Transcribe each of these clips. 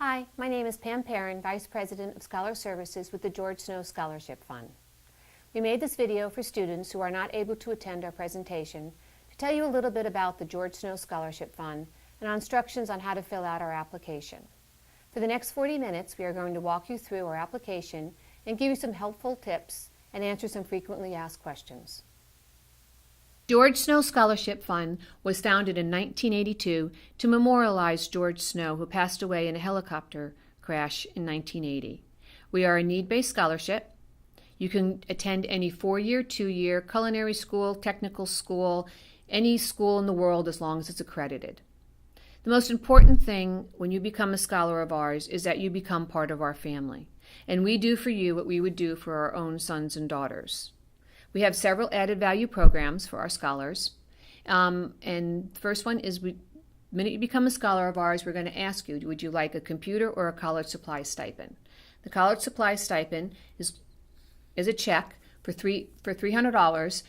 Hi, my name is Pam Perrin, Vice President of Scholar Services with the George Snow Scholarship Fund. We made this video for students who are not able to attend our presentation to tell you a little bit about the George Snow Scholarship Fund and instructions on how to fill out our application. For the next 40 minutes, we are going to walk you through our application and give you some helpful tips and answer some frequently asked questions. George Snow Scholarship Fund was founded in 1982 to memorialize George Snow, who passed away in a helicopter crash in 1980. We are a need-based scholarship. You can attend any 4-year, 2-year, culinary school, technical school, any school in the world as long as it's accredited. The most important thing when you become a scholar of ours is that you become part of our family. And we do for you what we would do for our own sons and daughters. We have several added value programs for our scholars. And the first one is, the minute you become a scholar of ours, we're going to ask you, would you like a computer or a college supply stipend? The college supply stipend is a check for $300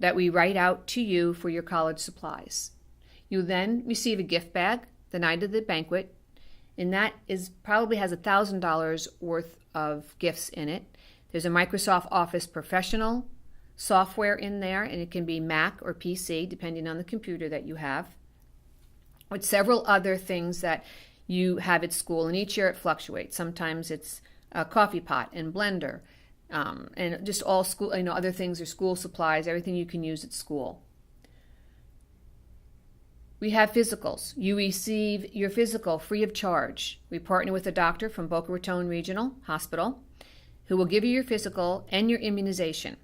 that we write out to you for your college supplies. You then receive a gift bag the night of the banquet, and that probably has $1,000 worth of gifts in it. There's a Microsoft Office Professional software in there, and it can be Mac or PC, depending on the computer that you have, with several other things that you have at school, and each year it fluctuates. Sometimes it's a coffee pot and blender, and just all school, other things are school supplies, everything you can use at school. We have physicals. You receive your physical free of charge. We partner with a doctor from Boca Raton Regional Hospital who will give you your physical and your immunization.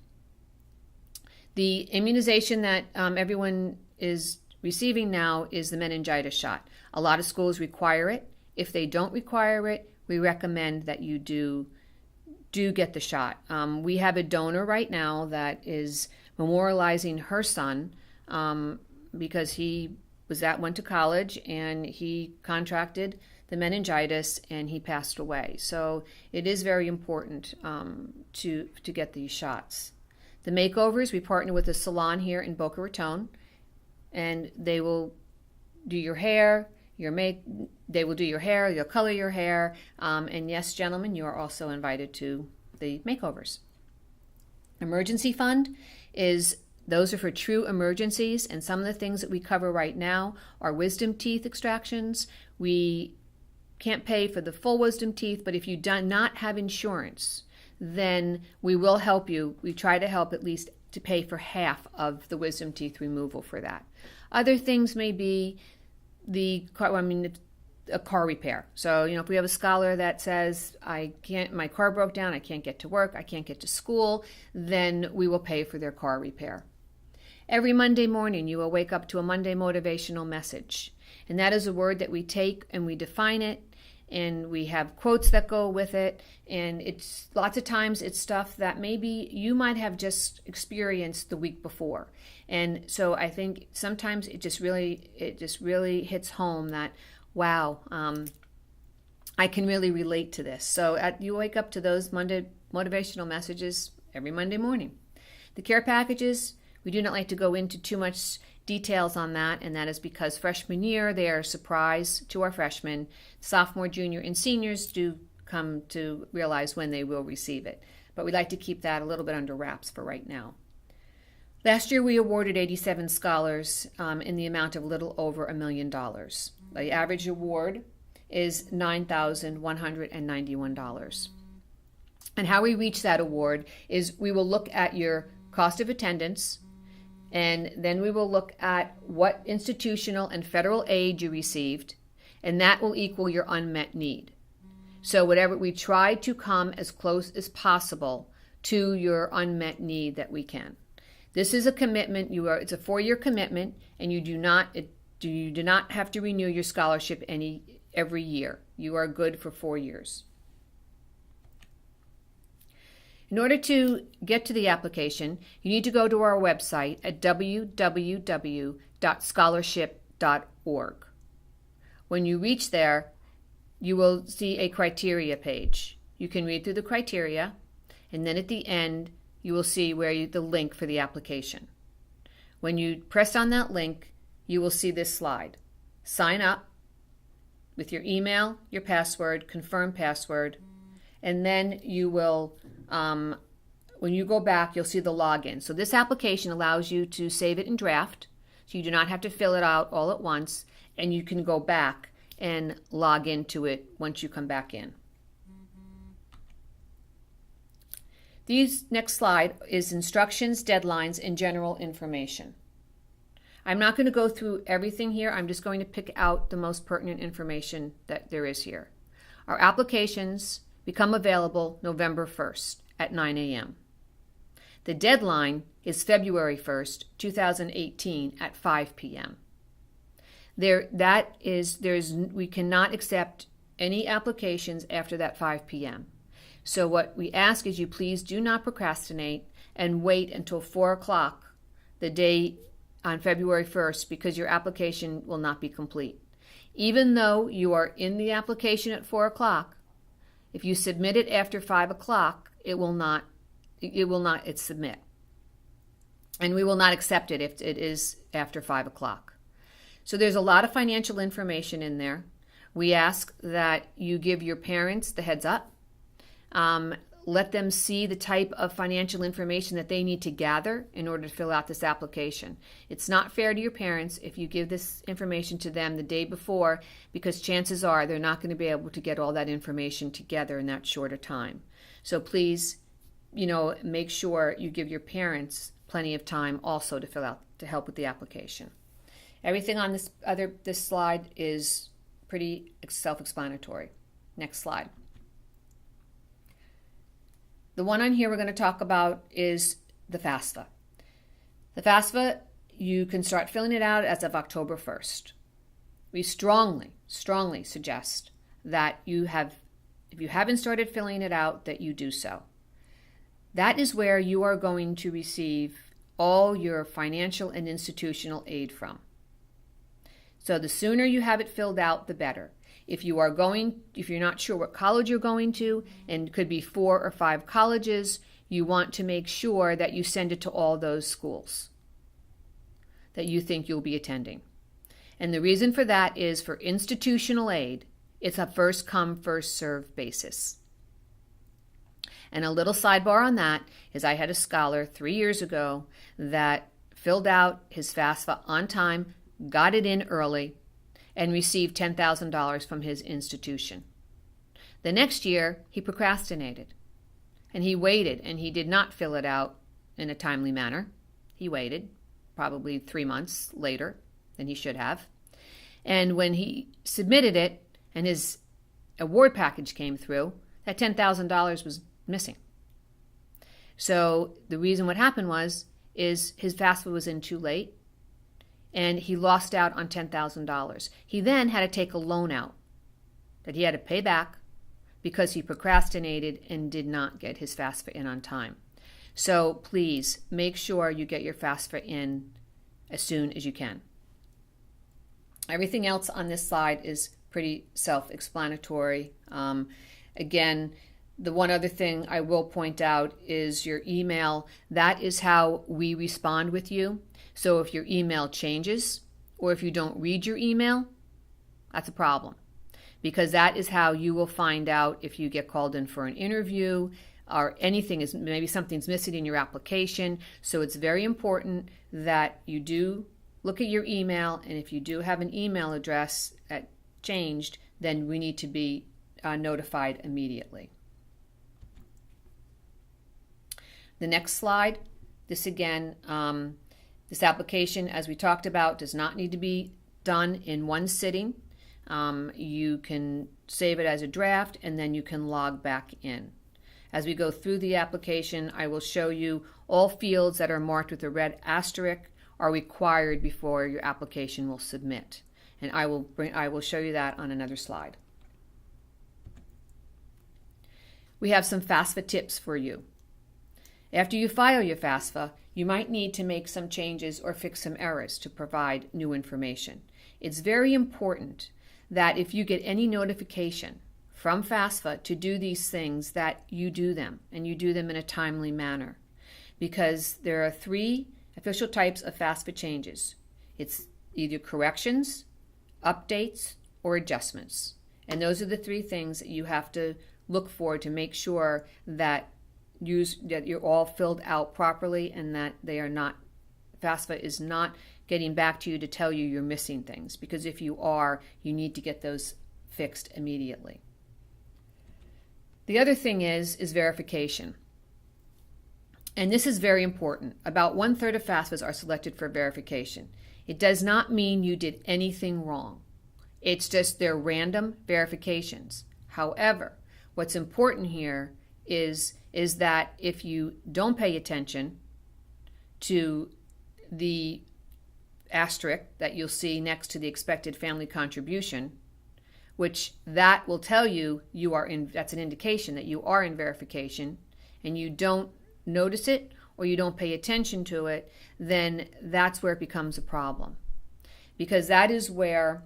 The immunization that everyone is receiving now is the meningitis shot. A lot of schools require it. If they don't require it, we recommend that you do get the shot. We have a donor right now that is memorializing her son because he went to college and he contracted the meningitis and he passed away. So it is very important to get these shots. The makeovers, we partner with a salon here in Boca Raton, and they will do your hair, they will do your hair, they'll color your hair, and yes, gentlemen, you are also invited to the makeovers. Emergency fund those are for true emergencies, and some of the things that we cover right now are wisdom teeth extractions. We can't pay for the full wisdom teeth, but if you do not have insurance, then we will help you. We try to help at least to pay for half of the wisdom teeth removal for that. Other things may be a car repair. So, if we have a scholar that says, my car broke down, I can't get to work, I can't get to school, then we will pay for their car repair. Every Monday morning, you will wake up to a Monday motivational message. And that is a word that we take and we define it, and we have quotes that go with it. And it's lots of times it's stuff that maybe you might have just experienced the week before. And so I think sometimes it just really hits home that, wow, I can really relate to this. So you wake up to those Monday motivational messages every Monday morning. The care packages, we do not like to go into too much details on that, and that is because freshman year, they are a surprise to our freshmen. Sophomore, junior, and seniors do come to realize when they will receive it. But we like to keep that a little bit under wraps for right now. Last year, we awarded 87 scholars in the amount of a little over $1 million. The average award is $9,191. And how we reach that award is we will look at your cost of attendance, and then we will look at what institutional and federal aid you received, and that will equal your unmet need. So we try to come as close as possible to your unmet need that we can. This is a commitment. It's a 4-year commitment, and you do not have to renew your scholarship every year. You are good for 4 years. In order to get to the application, you need to go to our website at www.scholarship.org. When you reach there, you will see a criteria page. You can read through the criteria, and then at the end, you will see the link for the application. When you press on that link, you will see this slide. Sign up, with your email, your password, confirm password, and then you will, when you go back, you'll see the login. So this application allows you to save it in draft, so you do not have to fill it out all at once, and you can go back and log into it once you come back in. These next slide is instructions, deadlines, and general information. I'm not going to go through everything here. I'm just going to pick out the most pertinent information that there is here. Our applications become available November 1st at 9 a.m. The deadline is February 1st, 2018 at 5 p.m. We cannot accept any applications after that 5 p.m. So what we ask is you please do not procrastinate and wait until 4 o'clock the day on February 1st, because your application will not be complete. Even though you are in the application at 4 o'clock, if you submit it after 5 o'clock, it will not submit. And we will not accept it if it is after 5 o'clock. So there's a lot of financial information in there. We ask that you give your parents the heads up. Let them see the type of financial information that they need to gather in order to fill out this application. It's not fair to your parents if you give this information to them the day before, because chances are they're not going to be able to get all that information together in that shorter time. So please, make sure you give your parents plenty of time also to help with the application. Everything on this slide is pretty self-explanatory. Next slide. The one on here we're going to talk about is the FAFSA. The FAFSA, you can start filling it out as of October 1st. We strongly suggest that if you haven't started filling it out, that you do so. That is where you are going to receive all your financial and institutional aid from. So the sooner you have it filled out, the better. If you're not sure what college you're going to, and it could be 4 or 5 colleges, you want to make sure that you send it to all those schools that you think you'll be attending. And the reason for that is for institutional aid, it's a first come, first served basis. And a little sidebar on that is I had a scholar 3 years ago that filled out his FAFSA on time, got it in early, and received $10,000 from his institution. The next year, he procrastinated, and he waited, and he did not fill it out in a timely manner. He waited, probably 3 months later than he should have. And when he submitted it and his award package came through, that $10,000 was missing. So the reason what happened is his FAFSA was in too late, and he lost out on $10,000. He then had to take a loan out that he had to pay back because he procrastinated and did not get his FAFSA in on time. So please make sure you get your FAFSA in as soon as you can. Everything else on this slide is pretty self-explanatory. Again, the one other thing I will point out is your email. That is how we respond with you. So if your email changes or if you don't read your email, that's a problem, because that is how you will find out if you get called in for an interview or maybe something's missing in your application. So it's very important that you do look at your email, and if you do have an email address that changed, then we need to be notified immediately. The next slide, this again, this application, as we talked about, does not need to be done in one sitting. You can save it as a draft, and then you can log back in. As we go through the application, I will show you all fields that are marked with a red asterisk are required before your application will submit. And I will show you that on another slide. We have some FAFSA tips for you. After you file your FAFSA, you might need to make some changes or fix some errors to provide new information. It's very important that if you get any notification from FAFSA to do these things, that you do them, and you do them in a timely manner, because there are 3 official types of FAFSA changes. It's either corrections, updates, or adjustments. And those are the three things that you have to look for to make sure that you're all filled out properly and that they are not, FAFSA is not getting back to you to tell you you're missing things. Because if you are, you need to get those fixed immediately. The other thing is verification. And this is very important. About 1/3 of FAFSAs are selected for verification. It does not mean you did anything wrong. It's just they're random verifications. However, what's important here is that if you don't pay attention to the asterisk that you'll see next to the expected family contribution, which that will tell you that's an indication that you are in verification, and you don't notice it or you don't pay attention to it, then that's where it becomes a problem. Because that is where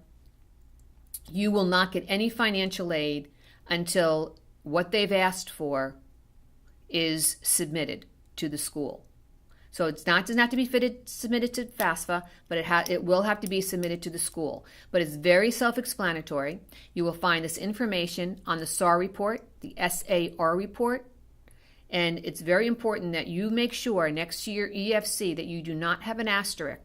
you will not get any financial aid until what they've asked for is submitted to the school. So it doesn't have to be submitted to FAFSA, but it will have to be submitted to the school. But it's very self-explanatory. You will find this information on the SAR report, the SAR report, and it's very important that you make sure next to your EFC that you do not have an asterisk.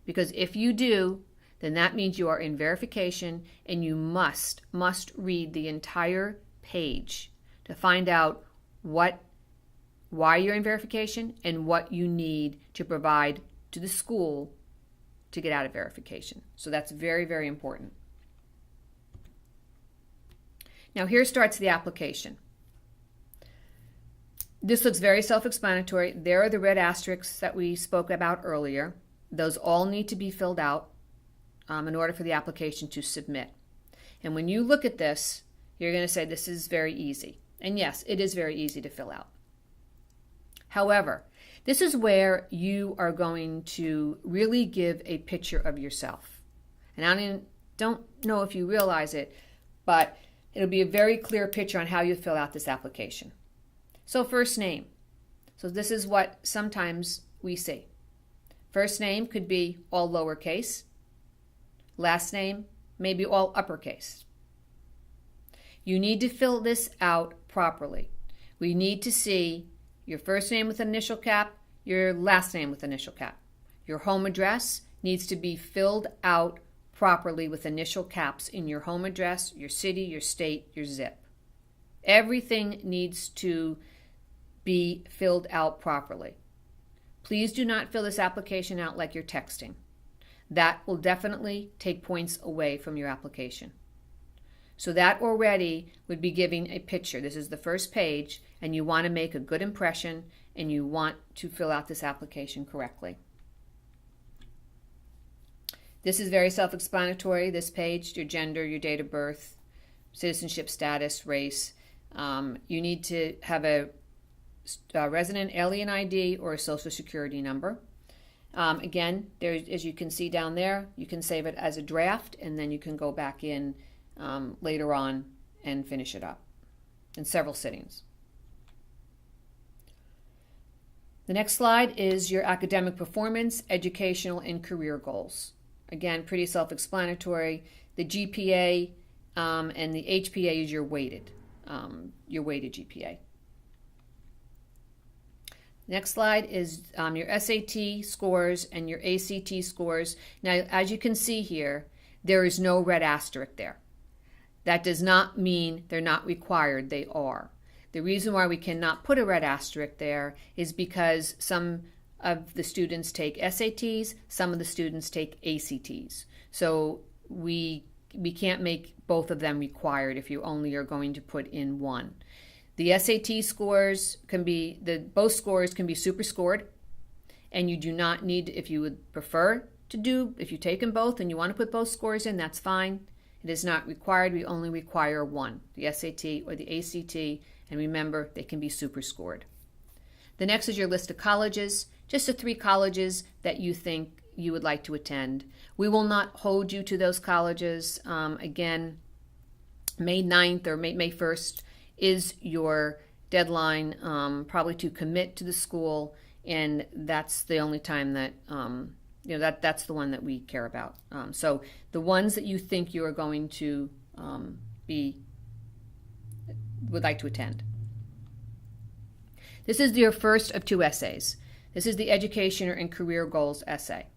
Because if you do, then that means you are in verification, and you must read the entire page to find out why you're in verification and what you need to provide to the school to get out of verification. So that's very, very important. Now here starts the application. This looks very self-explanatory. There are the red asterisks that we spoke about earlier. Those all need to be filled out in order for the application to submit. And when you look at this, you're going to say this is very easy. And yes, it is very easy to fill out. However, this is where you are going to really give a picture of yourself. And I don't know if you realize it, but it'll be a very clear picture on how you fill out this application. So first name. So this is what sometimes we see. First name could be all lowercase. Last name may be all uppercase. You need to fill this out properly. We need to see your first name with initial cap, your last name with initial cap. Your home address needs to be filled out properly with initial caps in your home address, your city, your state, your zip. Everything needs to be filled out properly. Please do not fill this application out like you're texting. That will definitely take points away from your application. So that already would be giving a picture. This is the first page, and you want to make a good impression, and you want to fill out this application correctly. This is very self-explanatory, this page, your gender, your date of birth, citizenship status, race. You need to have a resident alien ID or a social security number. Again, as you can see down there, you can save it as a draft, and then you can go back in later on and finish it up in several sittings. The next slide is your academic performance, educational, and career goals. Again, pretty self-explanatory. The GPA and the HPA is your weighted GPA. Next slide is your SAT scores and your ACT scores. Now, as you can see here, there is no red asterisk there. That does not mean they're not required. They are. The reason why we cannot put a red asterisk there is because some of the students take SATs, some of the students take ACTs. So we can't make both of them required if you only are going to put in one. The SAT scores both scores can be super scored, and you do not need, if you would prefer if you take them both and you want to put both scores in, that's fine. It is not required. We only require one, the SAT or the ACT, and remember, they can be super scored. The next is your list of colleges, just the 3 colleges that you think you would like to attend. We will not hold you to those colleges. Again, May 9th or May 1st is your deadline probably to commit to the school, and that's the only time that that's the one that we care about. So the ones that you think you are going to would like to attend. This is your first of 2 essays. This is the Education and Career Goals essay.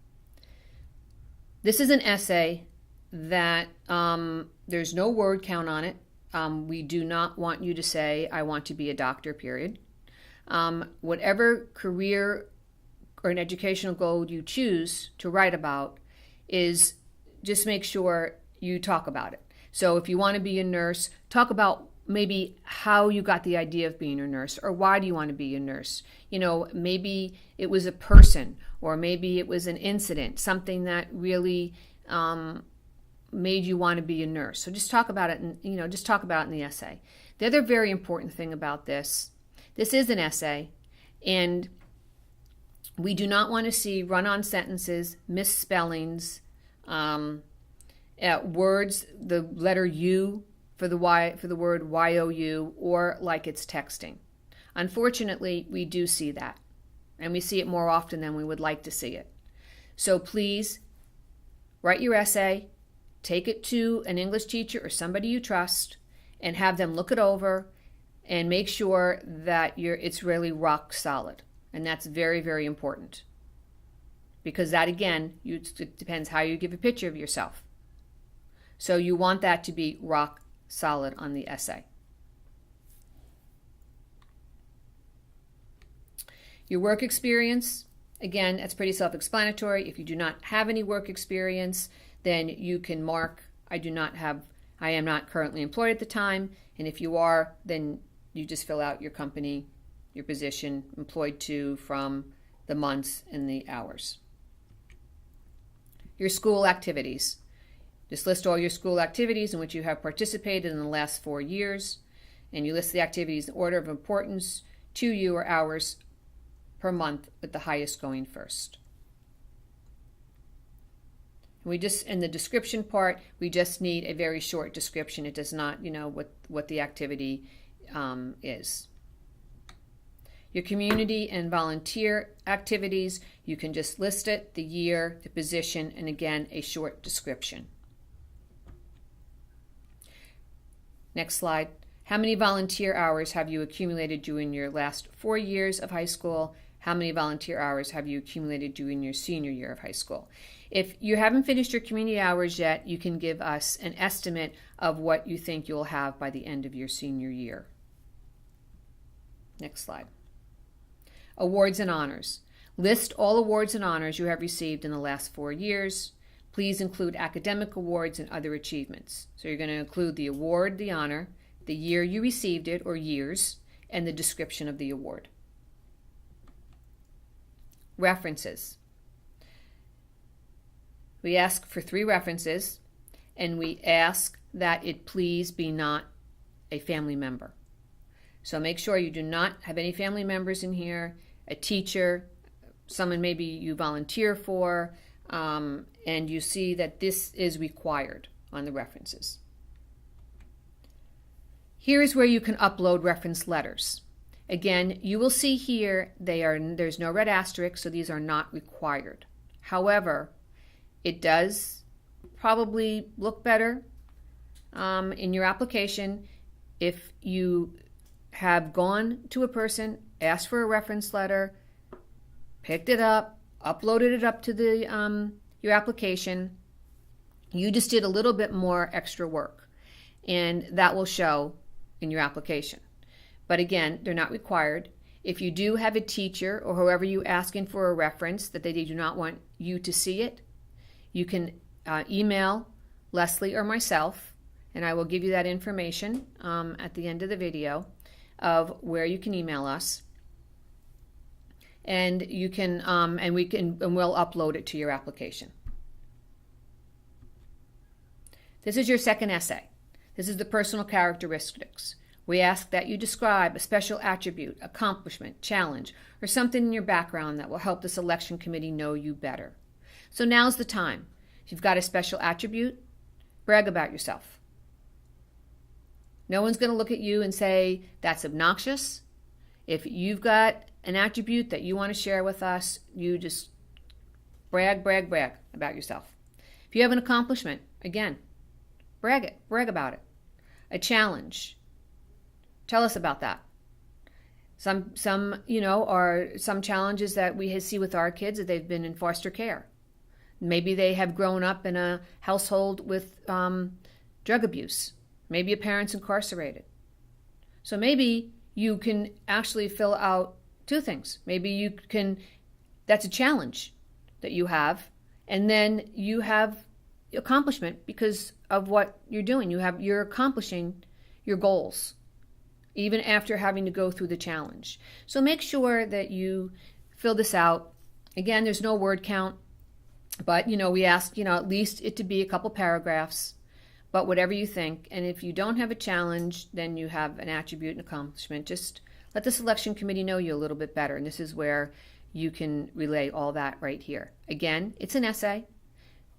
This is an essay that there's no word count on it. We do not want you to say, I want to be a doctor, period. Whatever career or an educational goal you choose to write about is just make sure you talk about it. So if you want to be a nurse, talk about maybe how you got the idea of being a nurse, or why do you want to be a nurse? Maybe it was a person, or maybe it was an incident, something that really made you want to be a nurse. So just talk about it, and just talk about it in the essay. The other very important thing about this is an essay, and we do not want to see run-on sentences, misspellings, words, the letter U for the word YOU, or like it's texting. Unfortunately, we do see that, and we see it more often than we would like to see it. So please write your essay, take it to an English teacher or somebody you trust, and have them look it over and make sure that it's really rock solid. And that's very, very important, because that, again, it depends how you give a picture of yourself. So you want that to be rock solid on the essay. Your work experience, again, that's pretty self-explanatory. If you do not have any work experience, then you can mark, I am not currently employed at the time. And if you are, then you just fill out your company, your position, employed to, from, the months and the hours. Your school activities. Just list all your school activities in which you have participated in the last 4 years, and you list the activities in order of importance to you, or hours per month, with the highest going first. In the description part, we just need a very short description. It does not, what the activity is. Your community and volunteer activities, you can just list it, the year, the position, and again, a short description. Next slide. How many volunteer hours have you accumulated during your last 4 years of high school? How many volunteer hours have you accumulated during your senior year of high school? If you haven't finished your community hours yet, you can give us an estimate of what you think you'll have by the end of your senior year. Next slide. Awards and honors. List all awards and honors you have received in the last 4 years. Please include academic awards and other achievements. So you're going to include the award, the honor, the year you received it, or years, and the description of the award. References. We ask for 3 references, and we ask that it please be not a family member. So make sure you do not have any family members in here, a teacher, someone maybe you volunteer for, and you see that this is required on the references. Here is where you can upload reference letters. Again, you will see here there's no red asterisk, so these are not required. However, it does probably look better in your application if you have gone to a person, asked for a reference letter, picked it up, uploaded it up to your application. You just did a little bit more extra work, and that will show in your application. But again, they're not required. If you do have a teacher or whoever you asking for a reference that they do not want you to see it, you can email Leslie or myself, and I will give you that information at the end of the video of where you can email us, and you can and we'll upload it to your application. This is your second essay. This is the personal characteristics. We ask that you describe a special attribute, accomplishment, challenge, or something in your background that will help the selection committee know you better. So now's the time. If you've got a special attribute, brag about yourself. No one's going to look at you and say, that's obnoxious. If you've got an attribute that you want to share with us, you just Brag, brag, brag about yourself. If you have an accomplishment, again, brag about it. A challenge, tell us about that. Some are some challenges that we see with our kids that they've been in foster care. Maybe they have grown up in a household with drug abuse. Maybe a parent's incarcerated. So maybe you can actually fill out two things. Maybe that's a challenge that you have, and then you have accomplishment because of what you're doing. You're accomplishing your goals, even after having to go through the challenge. So make sure that you fill this out. Again, there's no word count, but we ask at least it to be a couple paragraphs, but whatever you think. And if you don't have a challenge, then you have an attribute and accomplishment. Just let the selection committee know you a little bit better. And this is where you can relay all that right here. Again, it's an essay,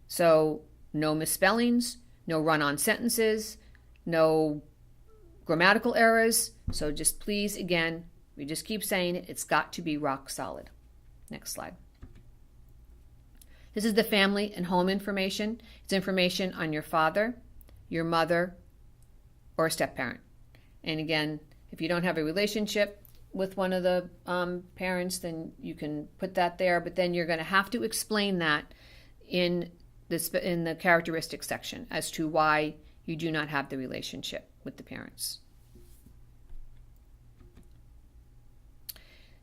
so no misspellings, no run-on sentences, no grammatical errors. So just please, again, we just keep saying it, it's got to be rock solid. Next slide. This is the family and home information. It's information on your father, your mother, or a step-parent. And again, if you don't have a relationship with one of the parents, then you can put that there, but then you're going to have to explain that in the characteristics section as to why you do not have the relationship with the parents.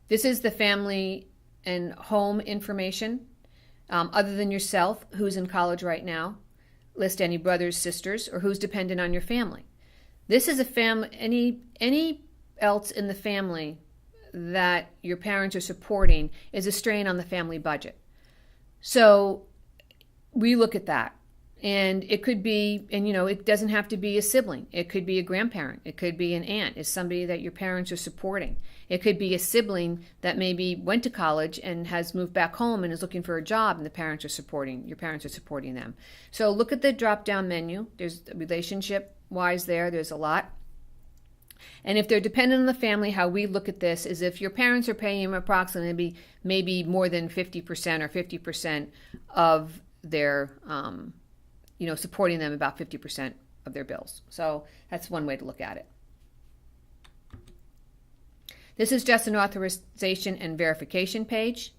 This is the family and home information. Other than yourself, who's in college right now, list any brothers, sisters, or who's dependent on your family. This is a family, any else in the family that your parents are supporting is a strain on the family budget. So we look at that. And it could be, it doesn't have to be a sibling. It could be a grandparent. It could be an aunt. It's somebody that your parents are supporting. It could be a sibling that maybe went to college and has moved back home and is looking for a job, and your parents are supporting them. So look at the drop-down menu. There's relationship-wise there's a lot. And if they're dependent on the family, how we look at this is if your parents are paying approximately maybe more than 50% or 50% of their supporting them about 50% of their bills. So that's one way to look at it. This is just an authorization and verification page.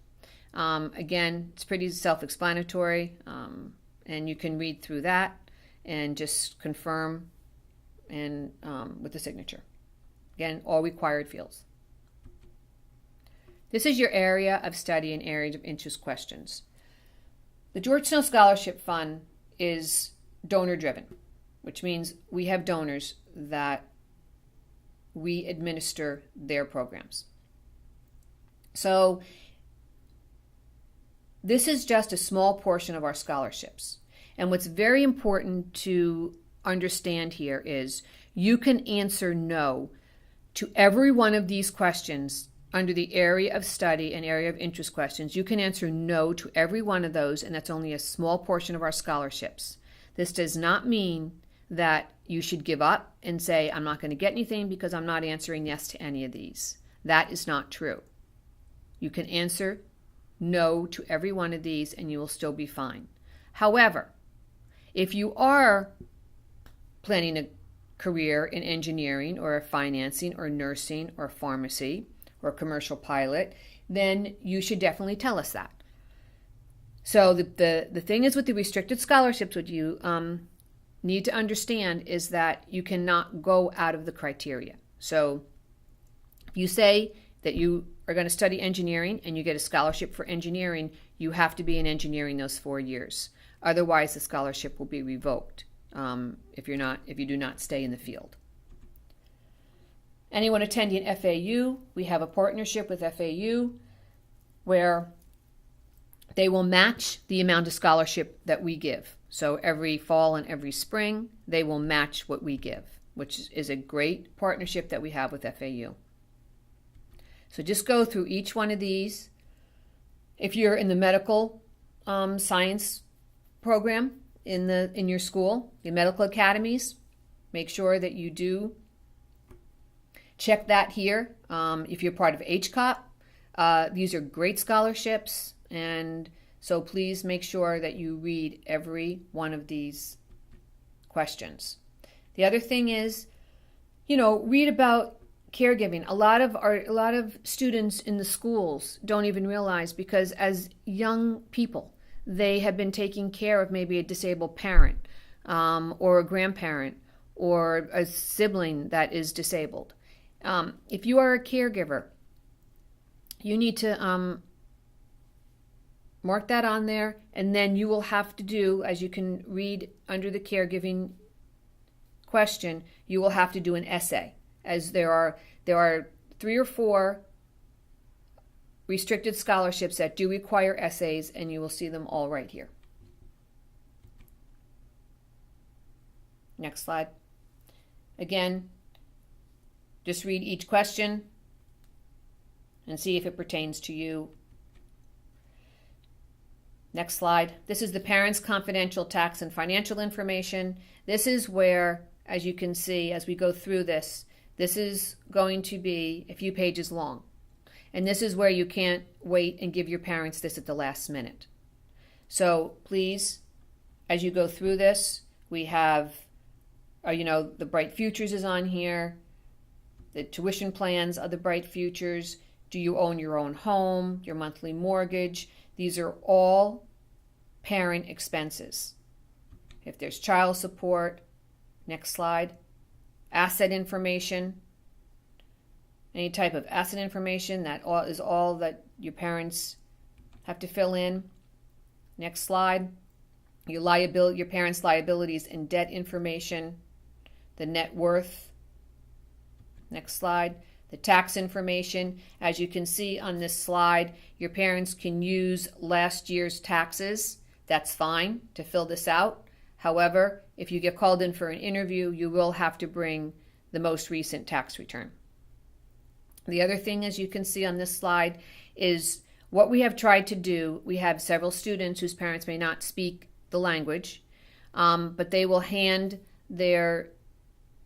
Again, it's pretty self-explanatory, and you can read through that and just confirm and with the signature. Again, all required fields. This is your area of study and area of interest questions. The George Snow Scholarship Fund is donor-driven, which means we have donors that we administer their programs. So this is just a small portion of our scholarships. And what's very important to understand here is you can answer no to every one of these questions under the area of study and area of interest questions. You can answer no to every one of those, and that's only a small portion of our scholarships. This does not mean that you should give up and say, I'm not going to get anything because I'm not answering yes to any of these. That is not true. You can answer no to every one of these and you will still be fine. However, if you are planning a career in engineering or financing or nursing or pharmacy or commercial pilot, then you should definitely tell us that. So the thing is with the restricted scholarships, what you need to understand is that you cannot go out of the criteria. So if you say that you are going to study engineering and you get a scholarship for engineering, you have to be in engineering those 4 years. Otherwise, the scholarship will be revoked if you do not stay in the field. Anyone attending FAU, we have a partnership with FAU where they will match the amount of scholarship that we give. So every fall and every spring, they will match what we give, which is a great partnership that we have with FAU. So just go through each one of these. If you're in the medical science program in your school, the medical academies, make sure that you do check that here. If you're part of HCOP, these are great scholarships, and So please make sure that you read every one of these questions. The other thing is, read about caregiving. A lot of students in the schools don't even realize, because as young people, they have been taking care of maybe a disabled parent, or a grandparent, or a sibling that is disabled. If you are a caregiver, you need to mark that on there, and then you will have to do, as you can read under the caregiving question, you will have to do an essay, as there are 3 or 4 restricted scholarships that do require essays, and you will see them all right here. Next slide. Again, just read each question and see if it pertains to you. Next slide. This is the parents' confidential tax and financial information. This is where, as you can see, as we go through this is going to be a few pages long. And this is where you can't wait and give your parents this at the last minute. So please, as you go through this, we have, the Bright Futures is on here. The tuition plans are the Bright Futures. Do you own your own home? Your monthly mortgage? These are all parent expenses. If there's child support, next slide. Asset information. Any type of asset information, that is all that your parents have to fill in. Next slide. Your parents' liabilities and debt information. The net worth. Next slide. The tax information. As you can see on this slide, your parents can use last year's taxes. That's fine to fill this out. However, if you get called in for an interview, you will have to bring the most recent tax return. The other thing, as you can see on this slide, is what we have tried to do. We have several students whose parents may not speak the language, but they will hand their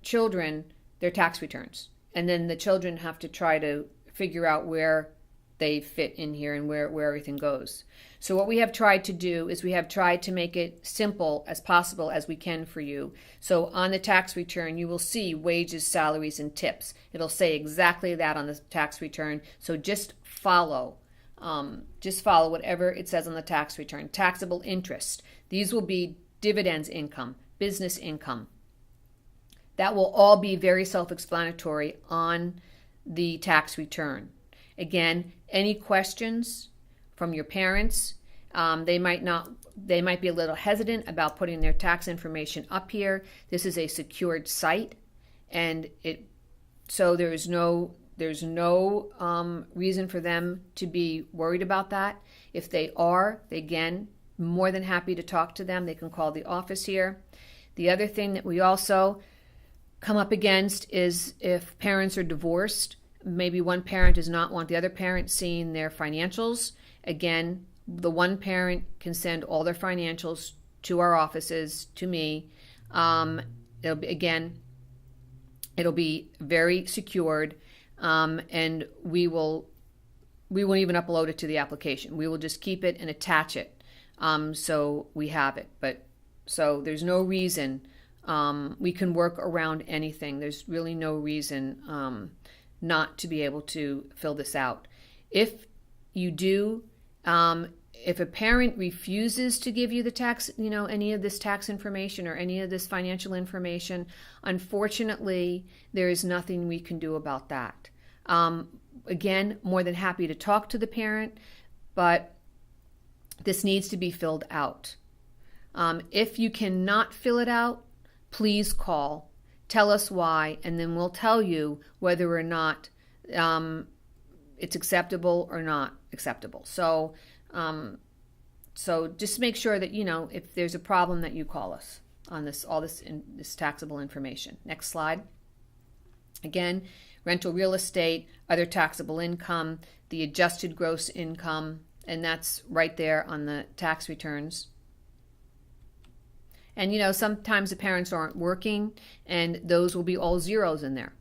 children their tax returns. And then the children have to try to figure out where they fit in here and where everything goes. So what we have tried to do is we have tried to make it simple as possible as we can for you. So on the tax return, you will see wages, salaries, and tips. It'll say exactly that on the tax return. So just follow whatever it says on the tax return. Taxable interest. These will be dividends income, business income. That will all be very self-explanatory on the tax return. Again, any questions from your parents, they might be a little hesitant about putting their tax information up here. This is a secured site, and so there's no reason for them to be worried about that. If they are, again, more than happy to talk to them. They can call the office here. The other thing that we also come up against is if parents are divorced, maybe one parent does not want the other parent seeing their financials. Again, the one parent can send all their financials to our offices, to me. It'll be very secured, and we won't even upload it to the application. We will just keep it and attach it, so we have it. So there's no reason. We can work around anything. There's really no reason not to be able to fill this out. If you do, if a parent refuses to give you the tax, any of this tax information or any of this financial information, unfortunately, there is nothing we can do about that. Again, more than happy to talk to the parent, but this needs to be filled out. If you cannot fill it out, please call, tell us why, and then we'll tell you whether or not it's acceptable or not acceptable. So just make sure that, if there's a problem, that you call us on this taxable information. Next slide. Again, rental real estate, other taxable income, the adjusted gross income, and that's right there on the tax returns. And, sometimes the parents aren't working, and those will be all zeros in there.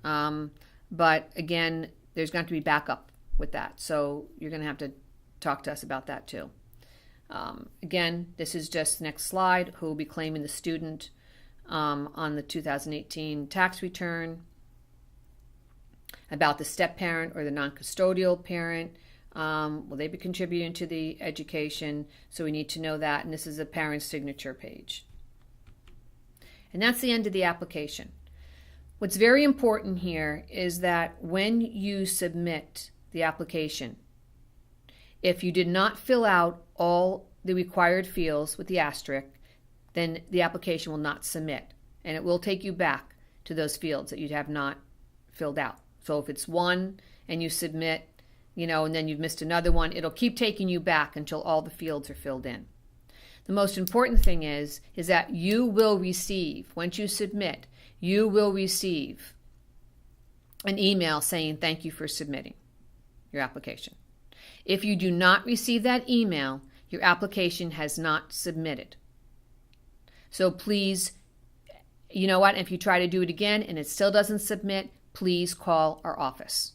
But again, there's going to be backup with that. So you're going to have to talk to us about that too. Again, this is just the next slide, who will be claiming the student on the 2018 tax return, about the step-parent or the non-custodial parent. Will they be contributing to the education? So we need to know that, and this is a parent's signature page. And that's the end of the application. What's very important here is that when you submit the application, if you did not fill out all the required fields with the asterisk, then the application will not submit, and it will take you back to those fields that you have not filled out. So if it's one and you submit, and then you've missed another one, it'll keep taking you back until all the fields are filled in. The most important thing is that you will receive, once you submit, you will receive an email saying thank you for submitting your application. If you do not receive that email, your application has not submitted. So please, you know what, if you try to do it again and it still doesn't submit, please call our office.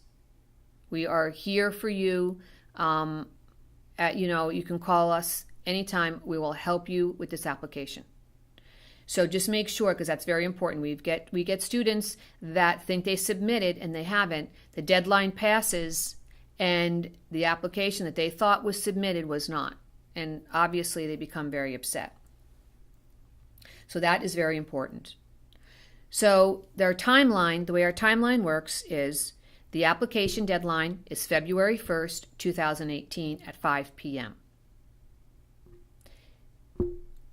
We are here for you. You can call us anytime. We will help you with this application. So just make sure, because that's very important. We get students that think they submitted and they haven't. The deadline passes and the application that they thought was submitted was not. And obviously they become very upset. So that is very important. So the way our timeline works is the application deadline is February 1st, 2018 at 5 p.m.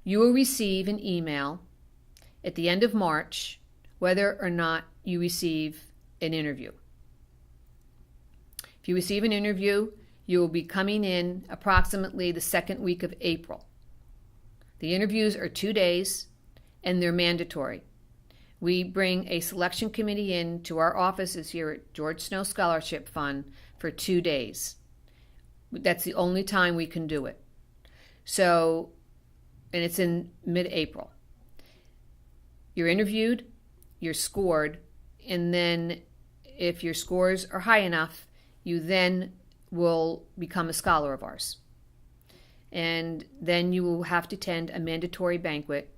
You will receive an email at the end of March whether or not you receive an interview. If you receive an interview, you will be coming in approximately the second week of April. The interviews are 2 days and they're mandatory. We bring a selection committee in to our offices here at George Snow Scholarship Fund for 2 days. That's the only time we can do it. So, and it's in mid-April. You're interviewed, you're scored, and then if your scores are high enough, you then will become a scholar of ours. And then you will have to attend a mandatory banquet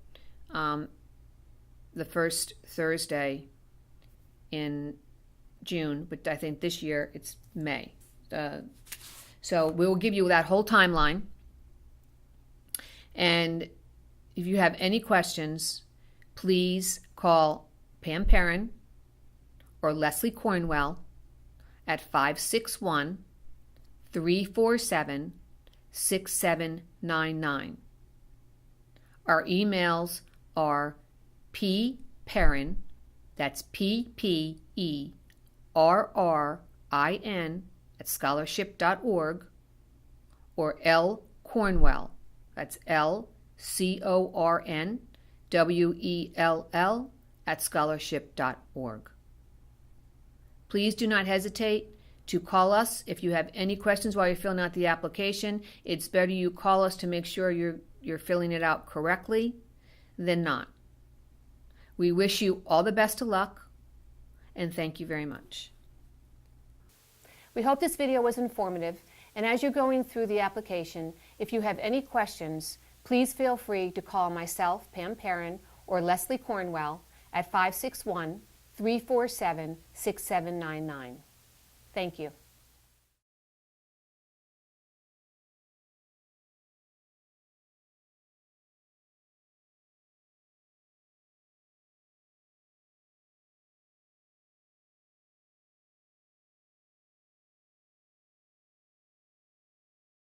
the first Thursday in June, but I think this year it's May. So we will give you that whole timeline. And if you have any questions, please call Pam Perrin or Leslie Cornwell at 561-347-6799. Our emails are pperrin, that's PPERRIN at scholarship.org, or L Cornwell, that's LCORNWELL at scholarship.org. Please do not hesitate to call us if you have any questions while you're filling out the application. It's better you call us to make sure you're filling it out correctly than not. We wish you all the best of luck, and thank you very much. We hope this video was informative, and as you're going through the application, if you have any questions, please feel free to call myself, Pam Perrin, or Leslie Cornwell at 561-347-6799. Thank you.